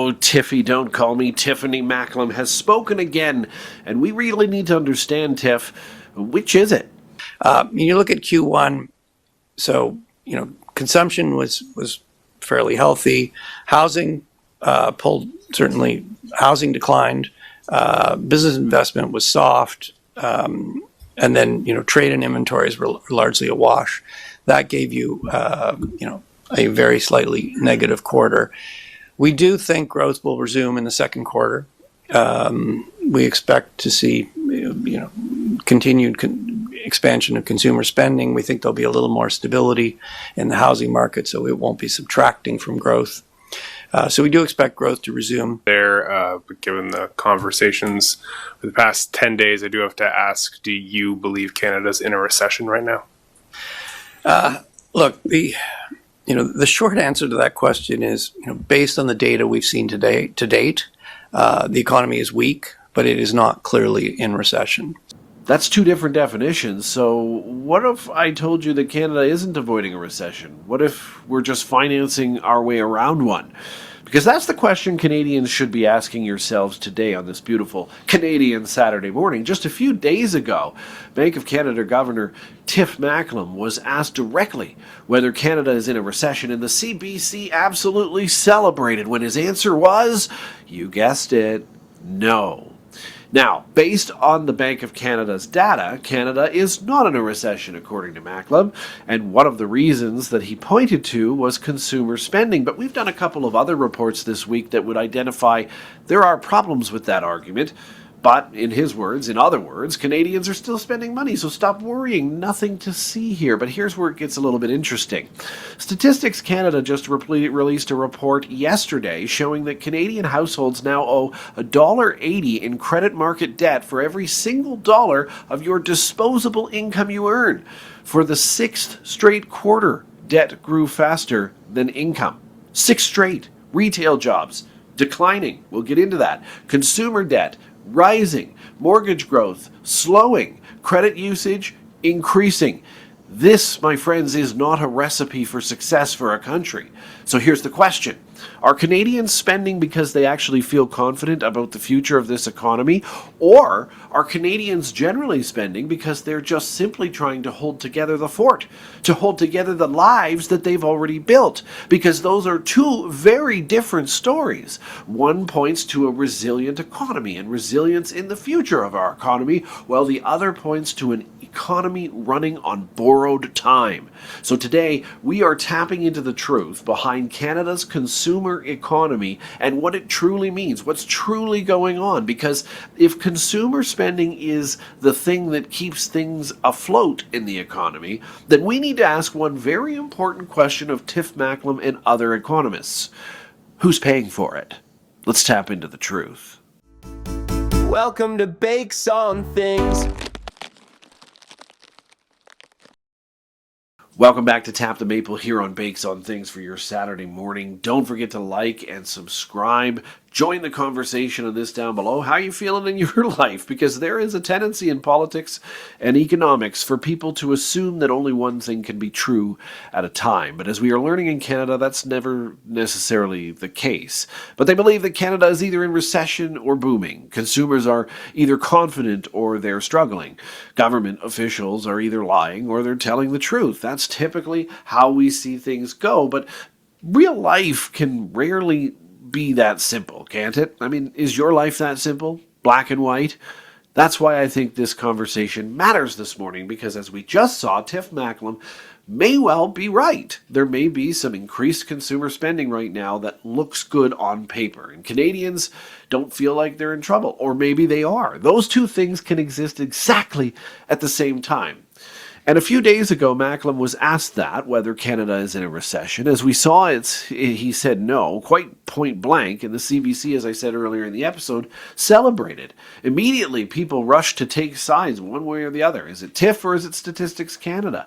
Oh, Tiffy, don't call me. Tiffany Macklem has spoken again, and we really need to understand, Tiff. Which is it? You look at Q1, so, consumption was fairly healthy. Housing housing declined. Business investment was soft. And then, trade and inventories were largely a wash. That gave you, a very slightly negative quarter. We do think growth will resume in the second quarter. We expect to see, continued expansion of consumer spending. We think there'll be a little more stability in the housing market, so it won't be subtracting from growth. So we do expect growth to resume. Given the conversations for the past 10 days, I do have to ask, do you believe Canada's in a recession right now? Look, the short answer to that question is, based on the data we've seen to date, the economy is weak, but it is not clearly in recession. That's two different definitions. So what if I told you that Canada isn't avoiding a recession? What if we're just financing our way around one? Because that's the question Canadians should be asking yourselves today on this beautiful Canadian Saturday morning. Just a few days ago, Bank of Canada Governor Tiff Macklem was asked directly whether Canada is in a recession, and the CBC absolutely celebrated when his answer was, you guessed it, no. Now, based on the Bank of Canada's data, Canada is not in a recession, according to Macklem, and one of the reasons that he pointed to was consumer spending. But we've done a couple of other reports this week that would identify there are problems with that argument. But in his words, in other words, Canadians are still spending money, so stop worrying. Nothing to see here. But here's where it gets a little bit interesting. Statistics Canada just released a report yesterday showing that Canadian households now owe $1.80 in credit market debt for every single dollar of your disposable income you earn. For the sixth straight quarter, debt grew faster than income. 6 straight. Retail jobs declining. We'll get into that. Consumer debt rising, mortgage growth slowing, credit usage increasing. This, my friends, is not a recipe for success for a country. So here's the question. Are Canadians spending because they actually feel confident about the future of this economy? Or are Canadians generally spending because they're just simply trying to hold together the fort, to hold together the lives that they've already built? Because those are two very different stories. One points to a resilient economy and resilience in the future of our economy, while the other points to an economy running on borrowed time. So today, we are tapping into the truth behind Canada's consumer economy and what it truly means, what's truly going on. Because if consumer spending is the thing that keeps things afloat in the economy, then we need to ask one very important question of Tiff Macklem and other economists. Who's paying for it? Let's tap into the truth. Welcome to Bakes on Things. Welcome back to Tap the Maple here on Bakes on Things for your Saturday morning. Don't forget to like and subscribe. Join the conversation on this down below. How are you feeling in your life? Because there is a tendency in politics and economics for people to assume that only one thing can be true at a time. But as we are learning in Canada, that's never necessarily the case. But they believe that Canada is either in recession or booming. Consumers are either confident or they're struggling. Government officials are either lying or they're telling the truth. That's typically how we see things go. But real life can rarely be that simple, can't it? I mean, is your life that simple? Black and white? That's why I think this conversation matters this morning, because as we just saw, Tiff Macklem may well be right. There may be some increased consumer spending right now that looks good on paper, and Canadians don't feel like they're in trouble, or maybe they are. Those two things can exist exactly at the same time. And a few days ago, Macklem was asked that, whether Canada is in a recession. As we saw, he said no, quite point blank, and the CBC, as I said earlier in the episode, celebrated. Immediately, people rushed to take sides one way or the other. Is it Tiff or is it Statistics Canada?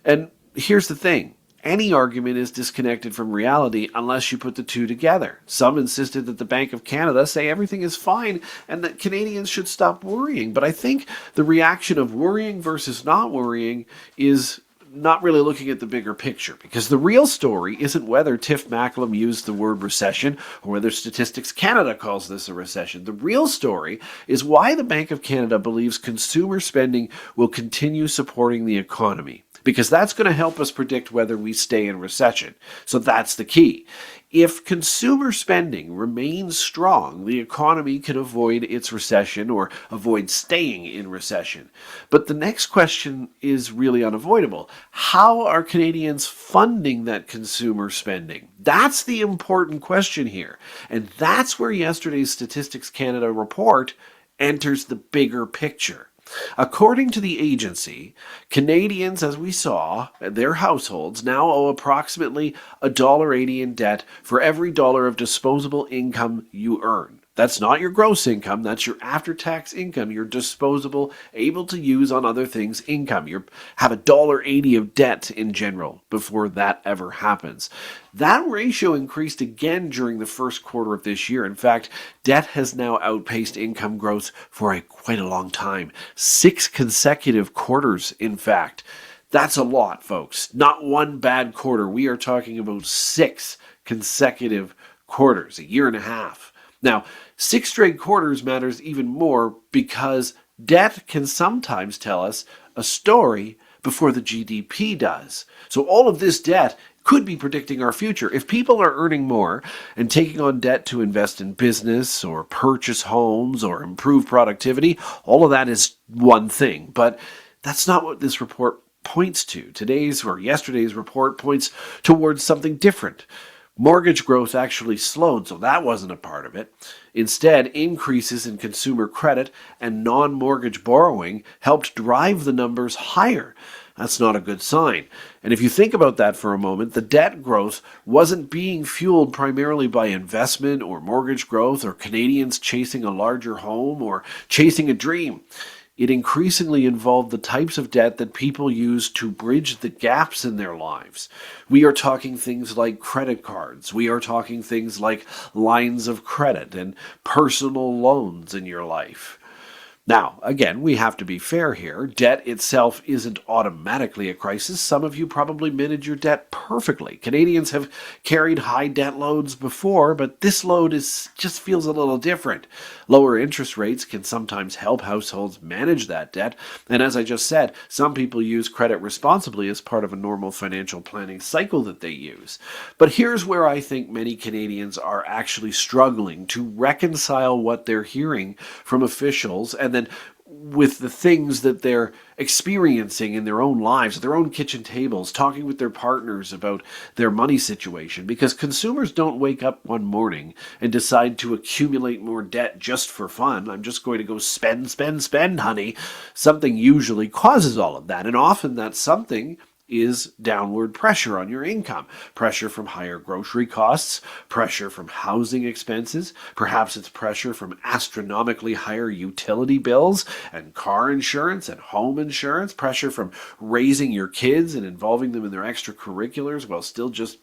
And here's the thing. Any argument is disconnected from reality unless you put the two together. Some insisted that the Bank of Canada say everything is fine and that Canadians should stop worrying. But I think the reaction of worrying versus not worrying is not really looking at the bigger picture, because the real story isn't whether Tiff Macklem used the word recession or whether Statistics Canada calls this a recession. The real story is why the Bank of Canada believes consumer spending will continue supporting the economy, because that's going to help us predict whether we stay in recession. So that's the key. If consumer spending remains strong, the economy can avoid its recession or avoid staying in recession. But the next question is really unavoidable. How are Canadians funding that consumer spending? That's the important question here. And that's where yesterday's Statistics Canada report enters the bigger picture. According to the agency, Canadians, as we saw, their households now owe approximately $1.80 in debt for every dollar of disposable income you earn. That's not your gross income, that's your after-tax income, your disposable, able to use on other things income. You have $1.80 of debt in general before that ever happens. That ratio increased again during the first quarter of this year. In fact, debt has now outpaced income growth for quite a long time. 6 consecutive quarters, in fact. That's a lot, folks. Not one bad quarter. We are talking about 6 consecutive quarters, a year and a half. Now, 6 straight quarters matters even more because debt can sometimes tell us a story before the GDP does. So all of this debt could be predicting our future. If people are earning more and taking on debt to invest in business or purchase homes or improve productivity, all of that is one thing. But that's not what this report points to. Today's or yesterday's report points towards something different. Mortgage growth actually slowed, so that wasn't a part of it. Instead, increases in consumer credit and non-mortgage borrowing helped drive the numbers higher. That's not a good sign. And if you think about that for a moment, the debt growth wasn't being fueled primarily by investment or mortgage growth or Canadians chasing a larger home or chasing a dream. It increasingly involved the types of debt that people use to bridge the gaps in their lives. We are talking things like credit cards. We are talking things like lines of credit and personal loans in your life. Now, again, we have to be fair here. Debt itself isn't automatically a crisis. Some of you probably manage your debt perfectly. Canadians have carried high debt loads before, but this load just feels a little different. Lower interest rates can sometimes help households manage that debt. And as I just said, some people use credit responsibly as part of a normal financial planning cycle that they use. But here's where I think many Canadians are actually struggling to reconcile what they're hearing from officials and then with the things that they're experiencing in their own lives, at their own kitchen tables, talking with their partners about their money situation. Because consumers don't wake up one morning and decide to accumulate more debt just for fun. I'm just going to go spend, honey. Something usually causes all of that. And often that something is downward pressure on your income. Pressure from higher grocery costs, pressure from housing expenses, perhaps it's pressure from astronomically higher utility bills and car insurance and home insurance, pressure from raising your kids and involving them in their extracurriculars while still just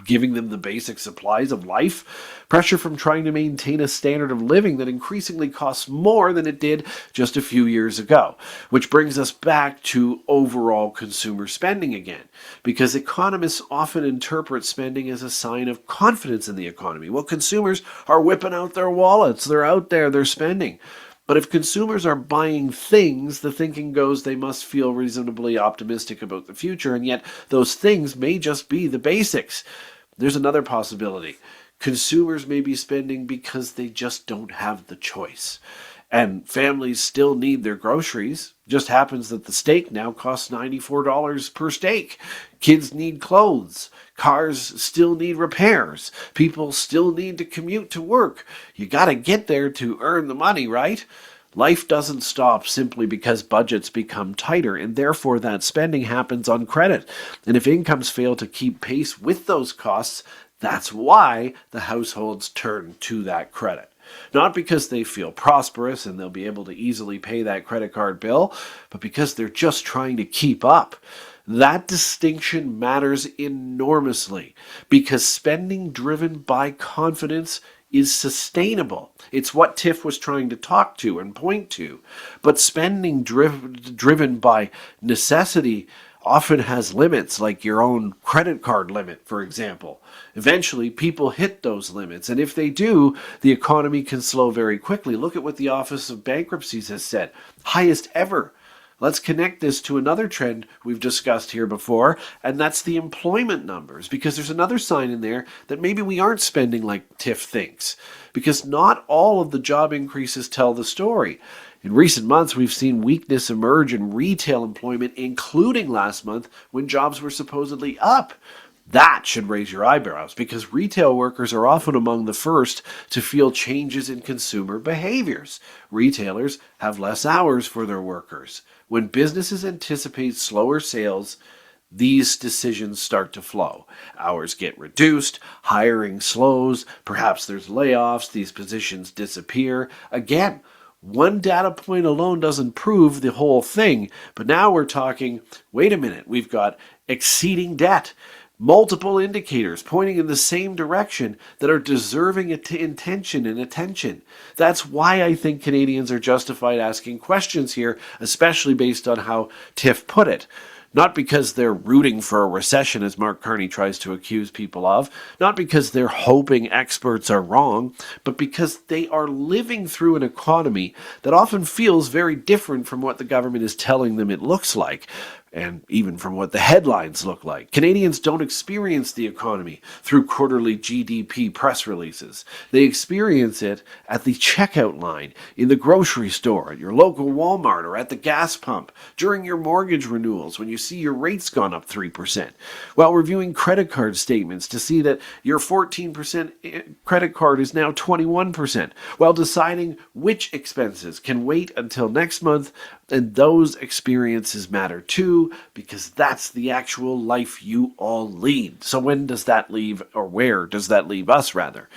giving them the basic supplies of life, pressure from trying to maintain a standard of living that increasingly costs more than it did just a few years ago, which brings us back to overall consumer spending again, because economists often interpret spending as a sign of confidence in the economy. Well, consumers are whipping out their wallets, they're out there, they're spending. But if consumers are buying things, the thinking goes they must feel reasonably optimistic about the future, and yet those things may just be the basics. There's another possibility. Consumers may be spending because they just don't have the choice. And families still need their groceries. Just happens that the steak now costs $94 per steak. Kids need clothes. Cars still need repairs. People still need to commute to work. You gotta get there to earn the money, right? Life doesn't stop simply because budgets become tighter, and therefore that spending happens on credit. And if incomes fail to keep pace with those costs, that's why the households turn to that credit. Not because they feel prosperous and they'll be able to easily pay that credit card bill, but because they're just trying to keep up. That distinction matters enormously because spending driven by confidence is sustainable. It's what Tiff was trying to talk to and point to. But spending driven by necessity often has limits, like your own credit card limit, for example. Eventually, people hit those limits, and if they do, the economy can slow very quickly. Look at what the Office of Bankruptcies has said. Highest ever. Let's connect this to another trend we've discussed here before, and that's the employment numbers, because there's another sign in there that maybe we aren't spending like Tiff thinks, because not all of the job increases tell the story. In recent months, we've seen weakness emerge in retail employment, including last month when jobs were supposedly up. That should raise your eyebrows, because retail workers are often among the first to feel changes in consumer behaviors. Retailers have less hours for their workers. When businesses anticipate slower sales, these decisions start to flow. Hours get reduced, hiring slows, perhaps there's layoffs, these positions disappear. Again, one data point alone doesn't prove the whole thing, but now we're talking, wait a minute, we've got exceeding debt, multiple indicators pointing in the same direction that are deserving intention and attention. That's why I think Canadians are justified asking questions here, especially based on how Tiff put it. Not because they're rooting for a recession, as Mark Carney tries to accuse people of, not because they're hoping experts are wrong, but because they are living through an economy that often feels very different from what the government is telling them it looks like, and even from what the headlines look like. Canadians don't experience the economy through quarterly GDP press releases. They experience it at the checkout line, in the grocery store, at your local Walmart, or at the gas pump, during your mortgage renewals when you see your rates gone up 3%, while reviewing credit card statements to see that your 14% credit card is now 21%, while deciding which expenses can wait until next month. And those experiences matter too, because that's the actual life you all lead. So when does that leave, or where does that leave us, rather?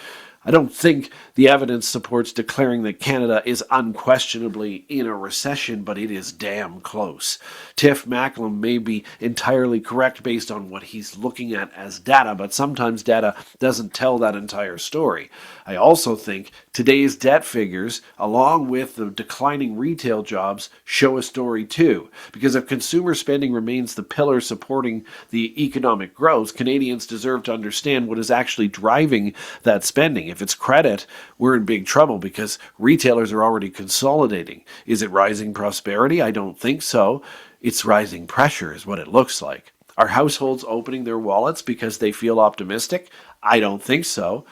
I don't think the evidence supports declaring that Canada is unquestionably in a recession, but it is damn close. Tiff Macklem may be entirely correct based on what he's looking at as data, but sometimes data doesn't tell that entire story. I also think today's debt figures, along with the declining retail jobs, show a story too. Because if consumer spending remains the pillar supporting the economic growth, Canadians deserve to understand what is actually driving that spending. If it's credit, we're in big trouble because retailers are already consolidating. Is it rising prosperity? I don't think so. It's rising pressure is what it looks like. Are households opening their wallets because they feel optimistic? I don't think so.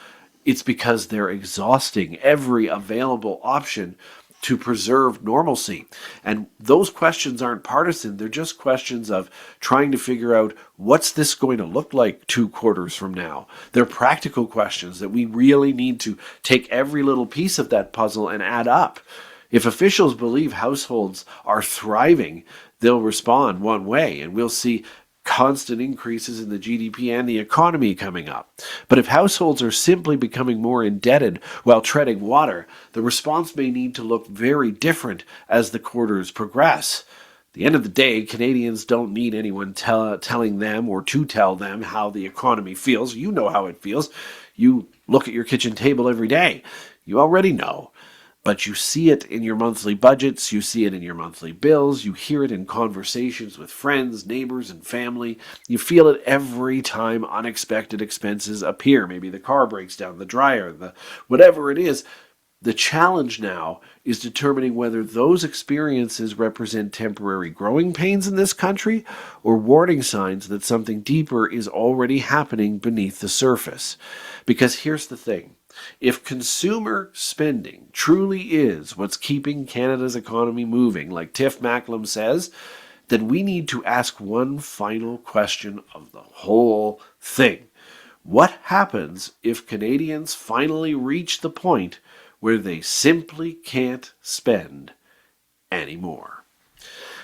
It's because they're exhausting every available option to preserve normalcy. And those questions aren't partisan. They're just questions of trying to figure out, what's this going to look like 2 quarters from now? They're practical questions that we really need to take every little piece of that puzzle and add up. If officials believe households are thriving, they'll respond one way, and we'll see constant increases in the GDP and the economy coming up. But if households are simply becoming more indebted while treading water, the response may need to look very different as the quarters progress. At the end of the day, Canadians don't need anyone telling them or to tell them how the economy feels. You know how it feels. You look at your kitchen table every day. You already know. But you see it in your monthly budgets, you see it in your monthly bills, you hear it in conversations with friends, neighbors, and family. You feel it every time unexpected expenses appear. Maybe the car breaks down, the dryer, whatever it is. The challenge now is determining whether those experiences represent temporary growing pains in this country or warning signs that something deeper is already happening beneath the surface. Because here's the thing. If consumer spending truly is what's keeping Canada's economy moving, like Tiff Macklem says, then we need to ask one final question of the whole thing. What happens if Canadians finally reach the point where they simply can't spend anymore?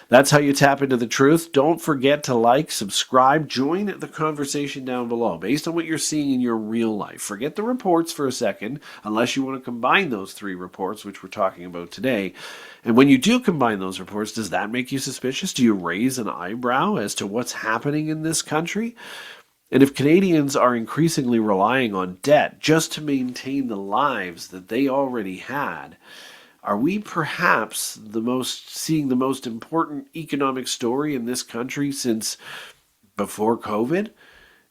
That's how you tap into the truth. Don't forget to like, subscribe, join the conversation down below based on what you're seeing in your real life. Forget the reports for a second, unless you want to combine those 3 reports, which we're talking about today. And when you do combine those reports, does that make you suspicious? Do you raise an eyebrow as to what's happening in this country? And if Canadians are increasingly relying on debt just to maintain the lives that they already had, Are we perhaps seeing the most important economic story in this country since before COVID?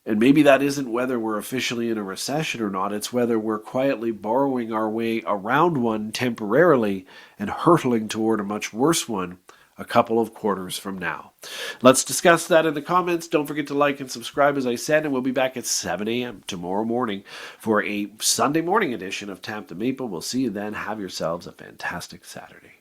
And maybe that isn't whether we're officially in a recession or not, it's whether we're quietly borrowing our way around one temporarily and hurtling toward a much worse one a couple of quarters from now. Let's discuss that in the comments. Don't forget to like and subscribe, as I said, and we'll be back at 7 a.m. tomorrow morning for a Sunday morning edition of Tap the Maple. We'll see you then. Have yourselves a fantastic Saturday.